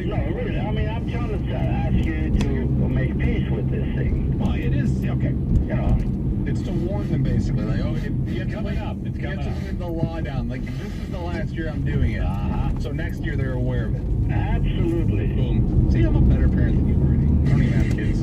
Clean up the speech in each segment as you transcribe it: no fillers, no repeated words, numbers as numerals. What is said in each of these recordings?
exactly. No, really. I mean, I'm trying to ask you to make peace with this thing. Well, it is, okay. You know. It's to warn them, basically. Like, oh, It's coming up. It's coming up. You have to lay the law down. Like, this is the last year I'm doing it. So next year they're aware of it. Absolutely. Boom. See, I'm a better parent than you already. I don't even have kids.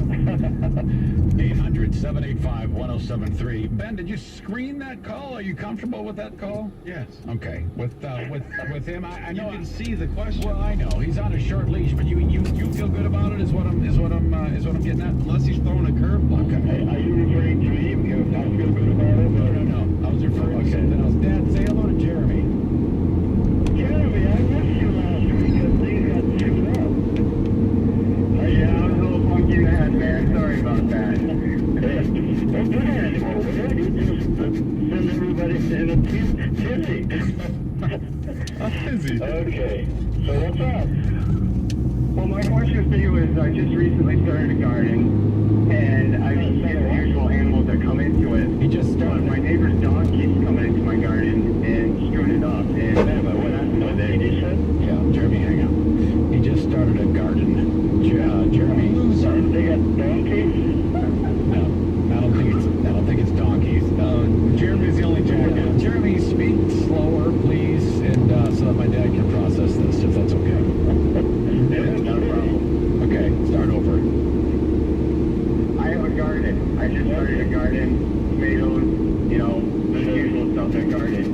800-785-1073. Ben, did you screen that call? Are you comfortable with that call? Yes. Okay. With him, I know. You can see the question. Well, I know he's on a short leash, but you feel good about it? Is what I'm getting at. Unless he's throwing a curveball. Okay. Are you referring to me? Because I feel good about it. No. I was referring to something else. Dad, say hello to Jeremy. Jeremy, I missed you last week because things got chewed up. Yeah, I was a little funky mad, man. Sorry about that. Don't do that anymore, will you? You just send everybody in a tizzy. Busy. Okay, so what's up? Well, my question for you is, I just recently started a garden, and I see the usual animals that come into it. He just But started. my neighbor's dog keeps coming into my garden and screwing it up. And what you said? Yeah, Jeremy, hang on. He just started a garden. Jeremy. Sorry, they got donkeys? No, I don't think it's donkeys. Jeremy's the only jackass. Jeremy, speak slower, please, and so that my dad can process this, if that's okay. Yeah, no problem. Okay, start over. I have a garden. I just started a garden, tomatoes, you know, the usual stuff in a garden.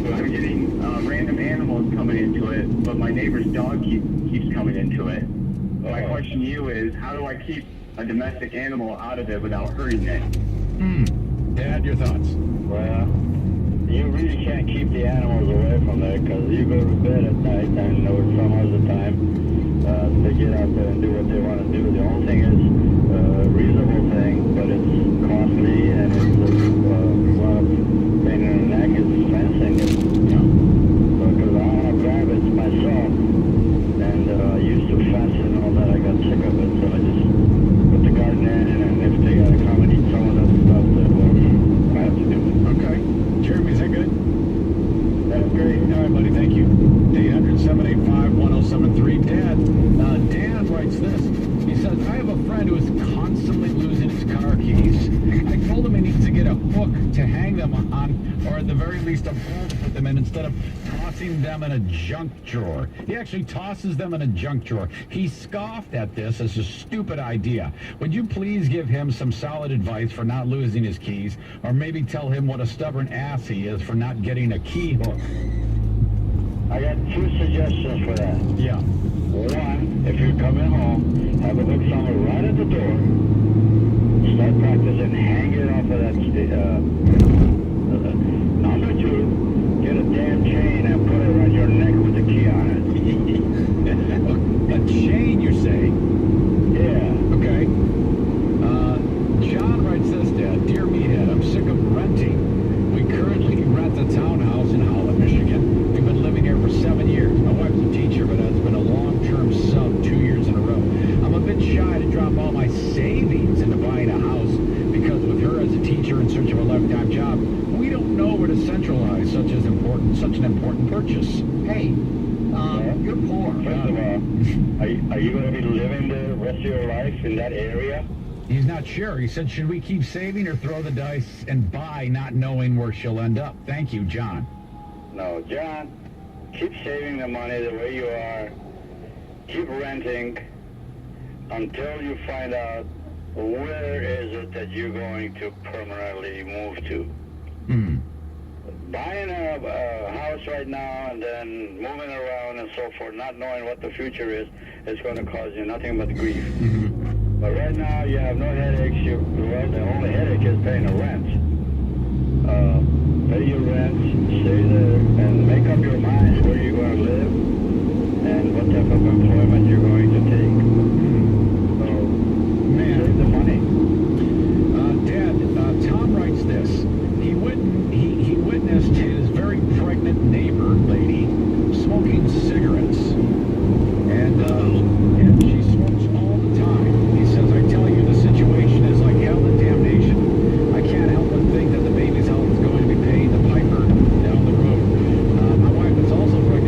But I'm getting random animals coming into it, but my neighbor's dog keeps coming into it. My question to you is, how do I keep a domestic animal out of it without hurting it? Dad, your thoughts? Well, you really can't keep the animals away from there because you go to bed at night and know some of the time they get out there and do what they want to do. The only thing is a reasonable thing, but it's costly and it's a lot of pain in the neck is fencing it. Yeah. Because I have rabbits myself and I used to fence and all that. I got sick of it, so I just put the garden in, and if they gotta come and eat some of that stuff, then I have to do it. Okay. Jeremy, is that good? That's great. All right, buddy, thank you. 800-785-1073. Dad, Dan writes this. He says, I have a friend who is constantly losing his car keys. I told him he needs to get a hook to hang them on, or at the very least a bowl to put them in instead of tossing them in a junk drawer. He actually tosses them in a junk drawer. He scoffed at this as a stupid idea. Would you please give him some solid advice for not losing his keys, or maybe tell him what a stubborn ass he is for not getting a key hook? I got two suggestions for that. Yeah. One, if you're coming home, have a hook somewhere right at the door. Start practicing, hang it off of that. Number two, get a damn chain and put it around your neck with the key on it. A chain, you say? Yeah. Okay. John writes this, Dad. Dear Meathead, I'm sick of renting. We currently rent a townhouse in Holland, Michigan. We've been living here for 7 years. My wife's a teacher, but has been a long-term sub 2 years in a row. I'm a bit shy to drop all my savings into buying a house because with her as a teacher in search of a lifetime job, we don't know where to centralize such an important purchase. Hey, you're poor. First of all, are you going to be living the rest of your life in that area? He's not sure. He said, should we keep saving or throw the dice and buy, not knowing where she'll end up? Thank you, John. No, John, keep saving the money the way you are. Keep renting until you find out where is it that you're going to permanently move to. Buying a house right now and then moving around and so forth, not knowing what the future is going to cause you nothing but grief. But right now, you have no headaches. Well, the only headache is paying the rent. Pay your rent, stay there, and make up your mind where you're going to live and what type of employment you're going to take. So, save the money. Dad, Tom writes this. He witnessed his very pregnant neighbor lady smoking cigarettes, and she smokes all the time. He says, I tell you, the situation is like hell and damnation. I can't help but think that the baby's health is going to be paying the piper down the road. My wife is also pregnant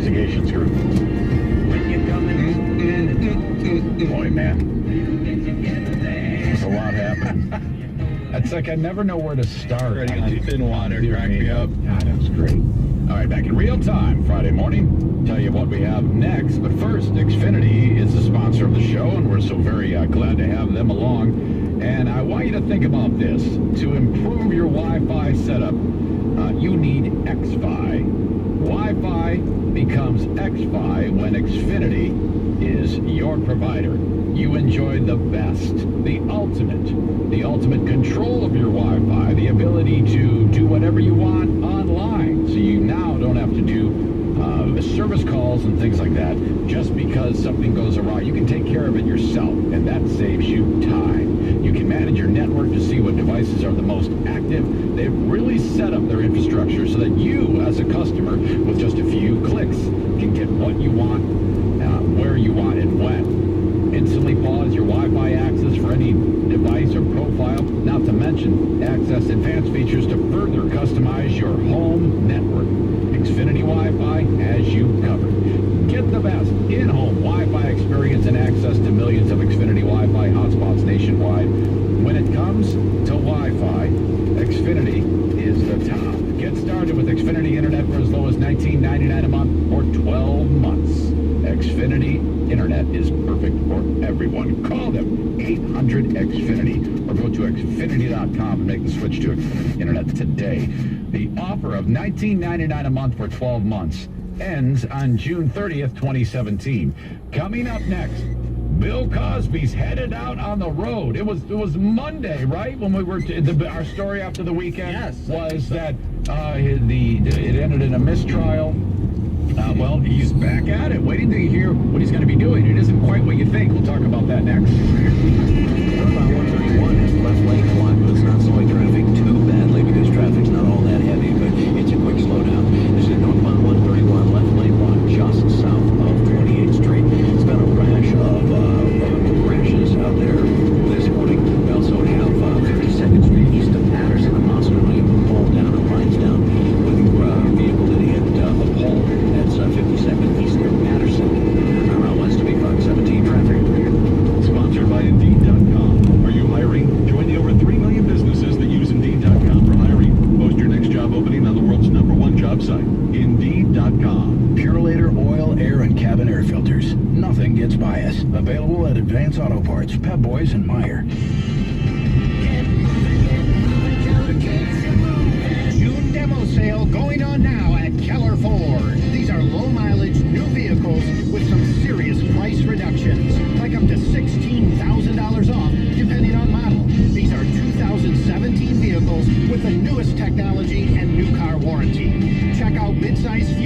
investigations group. Boy, man. There's a lot happening. It's like I never know where to start. Ready on thin water. Crack me up. God, that was great. All right, back in real time, Friday morning. Tell you what we have next. But first, Xfinity is the sponsor of the show, and we're so very glad to have them along. And I want you to think about this. To improve your Wi-Fi setup, you need Xfi. Wi-Fi becomes Xfi when Xfinity is your provider. You enjoy the best, the ultimate control of your Wi-Fi, the ability to do whatever you want online. So you now don't have to do service calls and things like that just because something goes awry. You can take care of it yourself, and that saves you time. You can manage your network to see what devices are the most active. They've really set up their infrastructure so that you, as a customer, with just a few clicks, can get what you want, where you want, and when. Instantly pause your Wi-Fi access for any device or profile, not to mention access advanced features to further customize your home network. Xfinity Wi-Fi has you covered. Get the best in-home Wi-Fi experience and access to millions of Xfinity Wi-Fi hotspots nationwide. When it comes to Wi-Fi, Xfinity is the top. Get started with Xfinity Internet for as low as $19.99 a month or 12 months. Xfinity Internet is perfect for everyone. Call them 800-XFINITY or go to Xfinity.com and make the switch to Xfinity Internet today. The offer of $19.99 a month for 12 months ends on June 30th, 2017. Coming up next, Bill Cosby's headed out on the road. It was Monday, right? When we were our story after the weekend. Yes, was that it ended in a mistrial. Well, he's back at it, waiting to hear what he's going to be doing. It isn't quite what you think. We'll talk about that next. Northbound 131 has left lane blocked, but it's not slowing traffic too badly because traffic's not all that heavy, but it's a quick slowdown. This is northbound 131, left lane blocked just south of 28th Street. It's been a rash of crashes out there this morning. We also have 52nd Street east of Patterson, a monster lane pulled down and lines down with a vehicle that hit a pole. That's 52nd east of Patterson. Around west of 817 traffic. Sponsored by Indeed.com. Are you hiring? Join the over 3 million businesses that use Indeed.com for hiring. Post your next job opening on the world's #1 job site, Indeed.com. Purolator oil, air, and cabin air filters. Nothing gets by us. Available at Advance Auto Parts, Pep Boys, and Meyer.